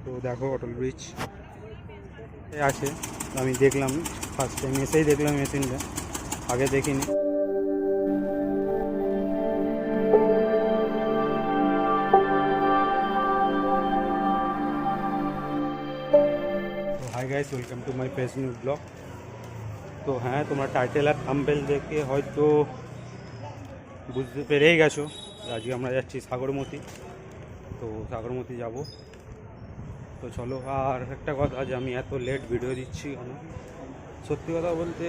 তো দেখো অটল ব্রিজ আছে, আমি দেখলাম ফার্স্ট টাইম এসেই দেখলাম মেশিনটা, আগে দেখিনি। Hi guys, welcome to my face new blog. তো হ্যাঁ, তোমরা টাইটেল আর থাম্বনেল দেখে হয়তো বুঝতে পেরেই গেছো আজকে আমরা যাচ্ছি সাগরমতি। তো সাগরমতি যাব। তো চলো, আর একটা কথা, যে আমি এত লেট ভিডিও দিচ্ছি কেন, সত্যি কথা বলতে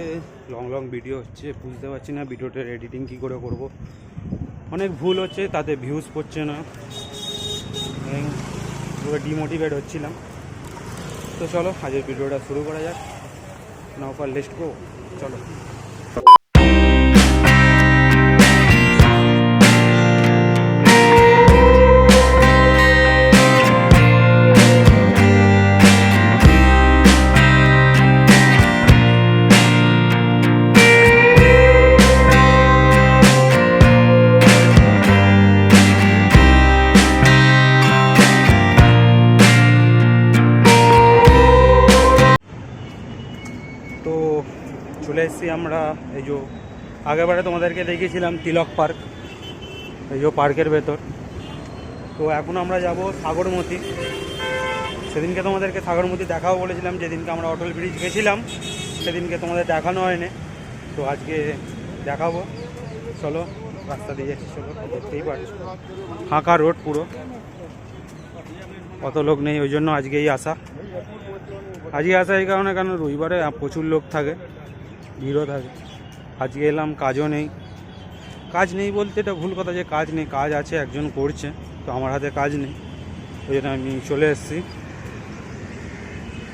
লং ভিডিও হচ্ছে, বুঝতে পারছি না ভিডিওটার এডিটিং কী করে করব। অনেক ভুল হচ্ছে, তাতে ভিউজ পড়ছে না, পুরো ডিমোটিভেট হচ্ছিলাম। তো চলো আজকের ভিডিওটা শুরু করা যাক। নাও ফর লেটস গো, চলো। তো চলে এসেছি আমরা, এই যে আগেরবারে তোমাদেরকে দেখিয়েছিলাম তিলক পার্ক, এই যে পার্কের ভেতর। তো এখন আমরা যাব সাগরমতি। সেদিনকে তোমাদেরকে সাগরমতি দেখাও বলেছিলাম, যেদিনকে আমরা অটল ব্রিজ গেছিলাম সেদিনকে তোমাদের দেখানো হয়নি। তো আজকে দেখাবো, চলো। রাস্তা দিয়ে যাচ্ছি, চলো, দেখতেই পারছো ফাঁকা রোড পুরো, অত লোক নেই, ওই জন্য আজকেই আসা। আজকে আসা এই কারণে, কারণ রবিবারে প্রচুর লোক থাকে, ভিড়ও থাকে। আজকে এলাম, কাজও নেই। কাজ নেই বলতে এটা ভুল কথা, যে কাজ নেই, কাজ আছে, একজন করছে, তো আমার হাতে কাজ নেই, ওই জন্য আমি চলে এসেছি।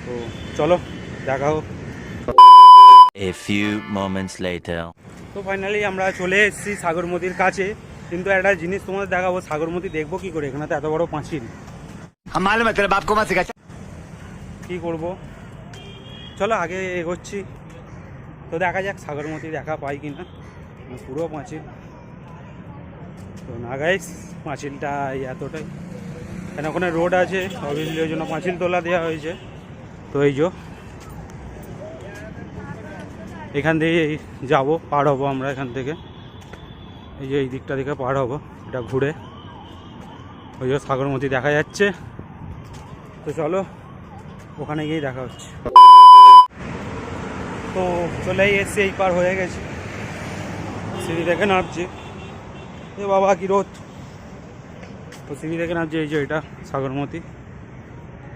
তো চলো দেখা হোক। A few moments later. তো ফাইনালি আমরা চলে এসেছি সাগরমতির কাছে, কিন্তু একটা জিনিস তোমাদের দেখাবো। সাগরমতি দেখবো কি করে, এখানে তো এত বড় পাঁচিল, কি করব। চলো আগে এগোচ্ছি, তো দেখা যাক সাগরমতি দেখা পাই কিনা। পুরো পাঁচিল তো না গাইস, পাঁচিলটা এতটাই, কেন ওখানে রোড আছে অবভিয়াসলি, ওই জন্য পাঁচিল তোলা দেওয়া হয়েছে। তো এই যে এখান থেকে যাব, পার হবো আমরা এখান থেকে, এই যে এই দিকটা থেকে পার হবো, এটা ঘুরে ওই যে সাগরমতি দেখা যাচ্ছে। তো চলো ওখানে গিয়েই দেখা হচ্ছে। তো চলেই এসছি, এই পার হয়ে গেছি, সিঁড়ি থেকে নামছি। এ বাবা কি রোদ! তো সিঁড়ি থেকে নামছি, এই যে এটা সাগরমতি।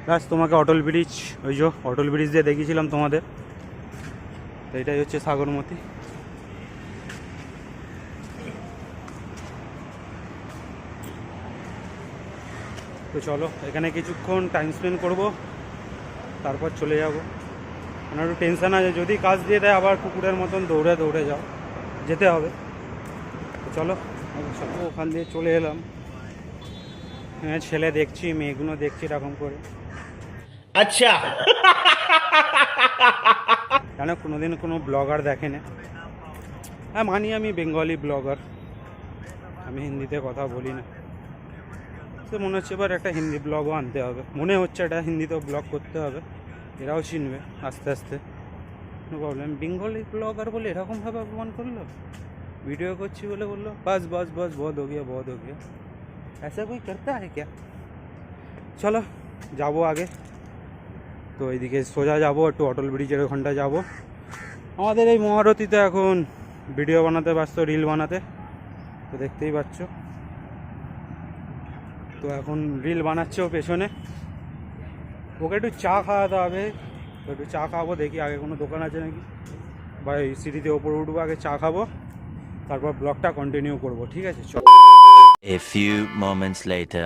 প্লাস তোমাকে অটল ব্রিজ, ওই যে অটল ব্রিজ দিয়ে দেখিয়েছিলাম তোমাদের, তো এটাই হচ্ছে সাগরমতি। তো চলো এখানে কিছুক্ষণ টাইম স্পেন্ড করবো, তারপর চলে যাবো। মানে একটু টেনশন আছে, যদি কাজ দিয়ে দেয় আবার কুকুরের মতন দৌড়ে যাও, যেতে হবে। তো চলো ওখান দিয়ে চলে এলাম। হ্যাঁ, ছেলে দেখছি, মেয়েগুলো দেখছি এরকম করে। আচ্ছা, কেন কোনোদিন কোনো ব্লগার দেখে না? হ্যাঁ মানি, আমি বেঙ্গলি ব্লগার, আমি হিন্দিতে কথা বলি না। তো মনে হচ্ছে এবার একটা হিন্দি ব্লগও আনতে হবে, মনে হচ্ছে এটা হিন্দিতেও ব্লগ করতে হবে, এরাও চিনবে আস্তে আস্তে। No problem. বেঙ্গলি ব্লগার বলে এরকমভাবে অপমান করলো, ভিডিও করছি বলে বললো বাস বাস বাস বহুত হো গিয়া বহুত হো গিয়া, ऐसा कोई करता है क्या? চলো যাবো আগে। তো এইদিকে সোজা যাবো, একটু অটল ব্রিজের ওখানটা যাবো। আমাদের এই মহারথীতে এখন ভিডিও বানাতে ব্যস্ত, রিল বানাতে, তো দেখতেই পাচ্ছ। তো এখন রিল বানাচ্ছে ও পেছনে, ওকে একটু চা খাওয়াতে হবে। তো একটু চা খাবো, দেখি আগে কোনো দোকান আছে নাকি, বা এই সিঁড়িতে ওপরে উঠবো, আগে চা খাবো, তারপর ব্লগটা কন্টিনিউ করবো, ঠিক আছে? চল। A few moments later.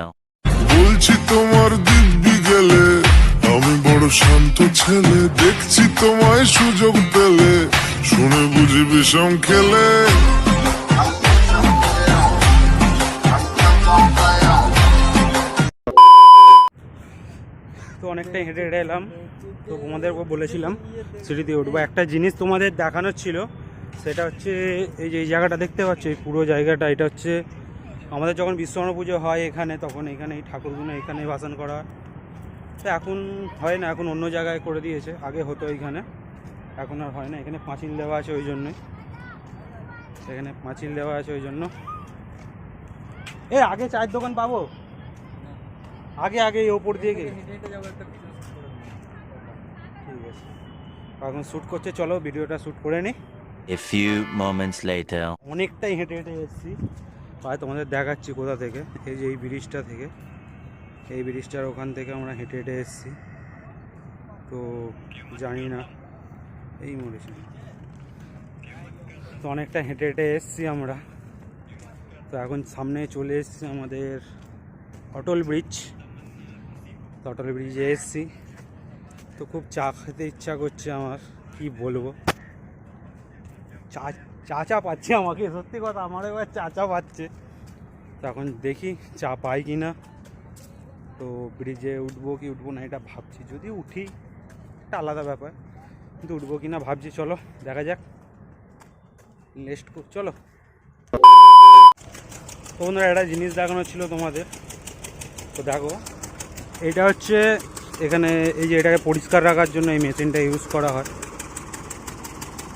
বলছি তোমার দিব্যি গেলে, আমি বড় শান্ত ছেলে, দেখছি তোমায় সুযোগ পেলে, শুনে বুঝি বিষম খেলে। তো অনেকটাই হেঁটে এলাম, তো তোমাদের বলেছিলাম সিঁড়িতে উঠবো। একটা জিনিস তোমাদের দেখানোর ছিল, সেটা হচ্ছে এই যে এই জায়গাটা দেখতে পাচ্ছ, এই পুরো জায়গাটা, এটা হচ্ছে আমাদের যখন বিশ্বকর্মা পুজো হয় এখানে, তখন এখানে এই ঠাকুরগুলো এখানেই ভাসান করা হয়। তো এখন হয় না, এখন অন্য জায়গায় করে দিয়েছে, আগে হতো এইখানে, এখন আর হয় না। এখানে পাঁচিল দেওয়া আছে ওই জন্যই, এখানে পাঁচিল দেওয়া আছে ওই জন্য। আগে চায়ের দোকান পাবো, আগে এই ওপর দিয়ে গিয়ে ঠিক আছে। এখন শ্যুট করছে, চলো ভিডিওটা শ্যুট করে নিই। A few moments later. অনেকটাই হেঁটে এসেছি, প্রায় তোমাদের দেখাচ্ছি কোথা থেকে। এই যে এই ব্রিজটা থেকে, এই ব্রিজটার ওখান থেকে আমরা হেঁটে এসেছি। তো জানি না এই মরেছি, তো অনেকটা হেঁটে এসেছি আমরা। তো এখন সামনে চলে এসেছি আমাদের অটল ব্রিজ। তো অটল ব্রিজে এসেছি, তো খুব চা খেতে ইচ্ছা করছে আমার, কি বলবো। চা পাচ্ছে আমাকে, সত্যি কথা, আমার এবার চা পাচ্ছে। তো এখন দেখি চা পাই কি না। তো ব্রিজে উঠবো কি উঠবো না এটা ভাবছি, যদি উঠি একটা আলাদা ব্যাপার, কিন্তু উঠবো কি না ভাবছি। চলো দেখা যাক, নেক্সট চলো। তো বন্ধুরা একটা জিনিস দেখানো ছিল তোমাদের, তো দেখো এটা হচ্ছে এখানে, এই যে এটাকে পরিষ্কার রাখার জন্য এই মেশিনটা ইউজ করা হয়।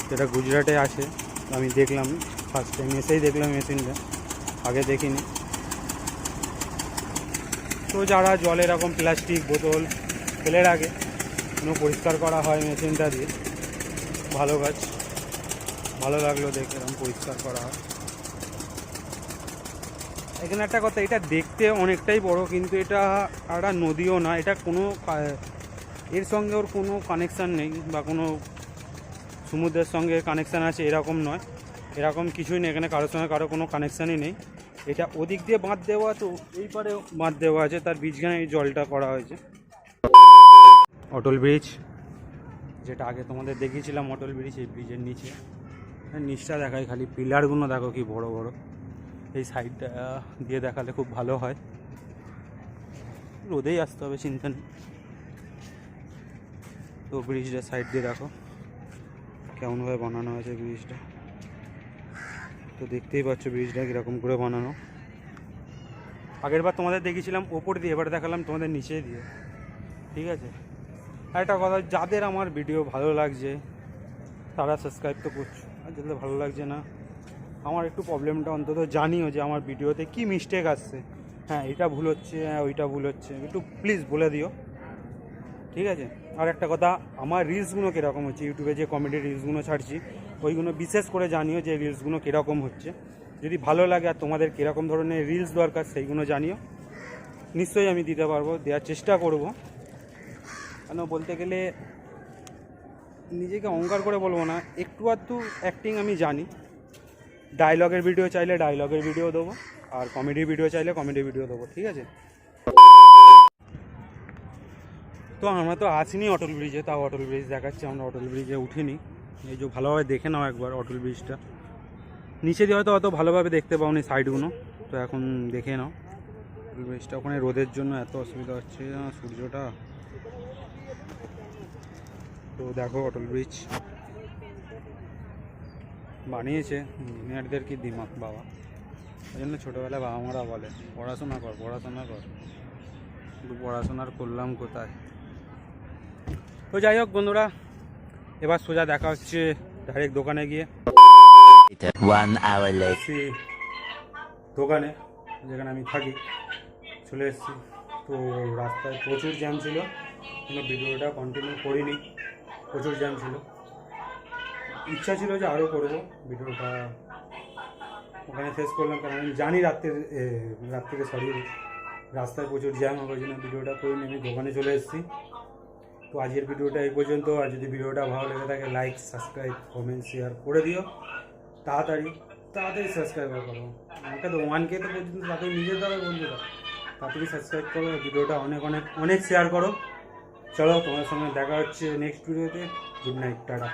যেটা গুজরাটে আছে, আমি দেখলাম ফার্স্ট টাইম এসেই দেখলাম মেশিনটা, আগে দেখিনি। তো যারা জল এরকম প্লাস্টিক বোতল ফেলে রাখে, কোনো পরিষ্কার করা হয় মেশিনটা দিয়ে, ভালো কাজ, ভালো লাগলো দেখে এরকম পরিষ্কার করা হয়। এখানে একটা কথা, এটা দেখতে অনেকটাই বড়, কিন্তু এটা একটা নদীও না, এটা কোনো এর সঙ্গে ওর কোনো কানেকশান নেই, বা কোনো সমুদ্রের সঙ্গে কানেকশান আছে এরকম নয়, এরকম কিছুই নেই। এখানে কারোর সঙ্গে কারো কোনো কানেকশানই নেই। এটা ওদিক দিয়ে বাঁধ দেওয়া, তো এই পারে বাঁধ দেওয়া আছে, তার বীজখানে এই জলটা করা হয়েছে। অটল ব্রিজ, যেটা আগে তোমাদের দেখিয়েছিলাম অটল ব্রিজ, এই ব্রিজের নিচটা দেখায় খালি, পিলারগুলো দেখো কি বড় বড়। এই সাইডটা দিয়ে দেখালে খুব ভালো হয়, রোদেই আসতে হবে, চিন্তা নেই। তো ব্রিজটার সাইড দিয়ে দেখো কেমনভাবে বানানো হয়েছে ব্রিজটা, তো দেখতেই পাচ্ছ ব্রিজটা কীরকম করে বানানো। আগের বার তোমাদের দেখিয়েছিলাম ওপর দিয়ে, এবার দেখালাম তোমাদের নিচে দিয়ে, ঠিক আছে। আর একটা কথা, যাদের আমার ভিডিও ভালো লাগছে তারা সাবস্ক্রাইব তো করছো, আর যাদের ভালো লাগছে না, আমার একটু প্রবলেমটা অন্তত জানিও যে আমার ভিডিওতে কি মিস্টেক আসছে। হ্যাঁ এটা ভুল হচ্ছে, হ্যাঁ ওইটা ভুল হচ্ছে, একটু প্লিজ বলে দিও, ঠিক আছে। আর একটা কথা, আমার রিলসগুলো কীরকম হচ্ছে, ইউটিউবে যে কমেডি রিলসগুলো ছাড়ছি ওইগুলো বিশেষ করে জানিও যে রিলসগুলো কীরকম হচ্ছে। যদি ভালো লাগে আর তোমাদের কীরকম ধরনের রিলস দরকার সেইগুলো জানিও, নিশ্চয়ই আমি দিতে পারবো, দেওয়ার চেষ্টা করব। কেন বলতে গেলে নিজেকে অহংকার করে বলবো না, একটু আধটু অ্যাক্টিং আমি জানি। ডায়লগের ভিডিও চাইলে ডায়লগের ভিডিও দেবো, আর কমেডি ভিডিও চাইলে কমেডি ভিডিও দেবো, ঠিক আছে। তো আমরা তো আসিনি অটল ব্রিজে, তাও অটল ব্রিজ দেখাচ্ছি, আমরা অটল ব্রিজে উঠিনি। এই যে ভালোভাবে দেখে নাও একবার অটল ব্রিজটা, নিচে দিয়ে হয়তো অত ভালোভাবে দেখতে পাওনি সাইডগুলো, তো এখন দেখে নাও অটল ব্রিজটা। ওখানে রোদের জন্য এত অসুবিধা হচ্ছে না, সূর্যটা। তো দেখো অটল ব্রিজ বানিয়েছে ইঞ্জিনিয়ারদের, কি দিমাগ বাবা। ওই জন্য ছোটোবেলায় বাবা মারা বলে পড়াশোনা কর পড়াশোনা কর, কিন্তু পড়াশোনার করলাম কোথায়। তো যাই হোক বন্ধুরা, এবার সোজা দেখা হচ্ছে ডাইরেক্ট দোকানে গিয়ে। 1 hour later. দোকানে যেখানে আমি থাকি চলে এসেছি। তো রাস্তায় প্রচুর জ্যাম ছিল, কোনো ভিডিওটা কন্টিনিউ করিনি, প্রচুর জ্যাম ছিল। ইচ্ছা ছিল যে আরও করবো ভিডিওটা, ওখানে শেষ করলাম, কারণ আমি জানি রাত্রে সরি রাস্তায় প্রচুর জ্যাম হবে, ওই জন্য ভিডিওটা করিনি, আমি দোকানে চলে এসেছি। তো আজকের ভিডিওটা এই পর্যন্ত। আর যদি ভিডিওটা ভালো লেগে থাকে লাইক সাবস্ক্রাইব কমেন্ট শেয়ার করে দিও, তাড়াতাড়ি সাবস্ক্রাইব করো। আমাকে তো 1K তো পর্যন্ত তাড়াতাড়ি নিজের দ্বারা বন্ধুরা, তাড়াতাড়ি সাবস্ক্রাইব করো, ভিডিওটা অনেক অনেক অনেক শেয়ার করো। চলো তোমার সঙ্গে দেখা হচ্ছে নেক্সট ভিডিওতে। Good night, tata.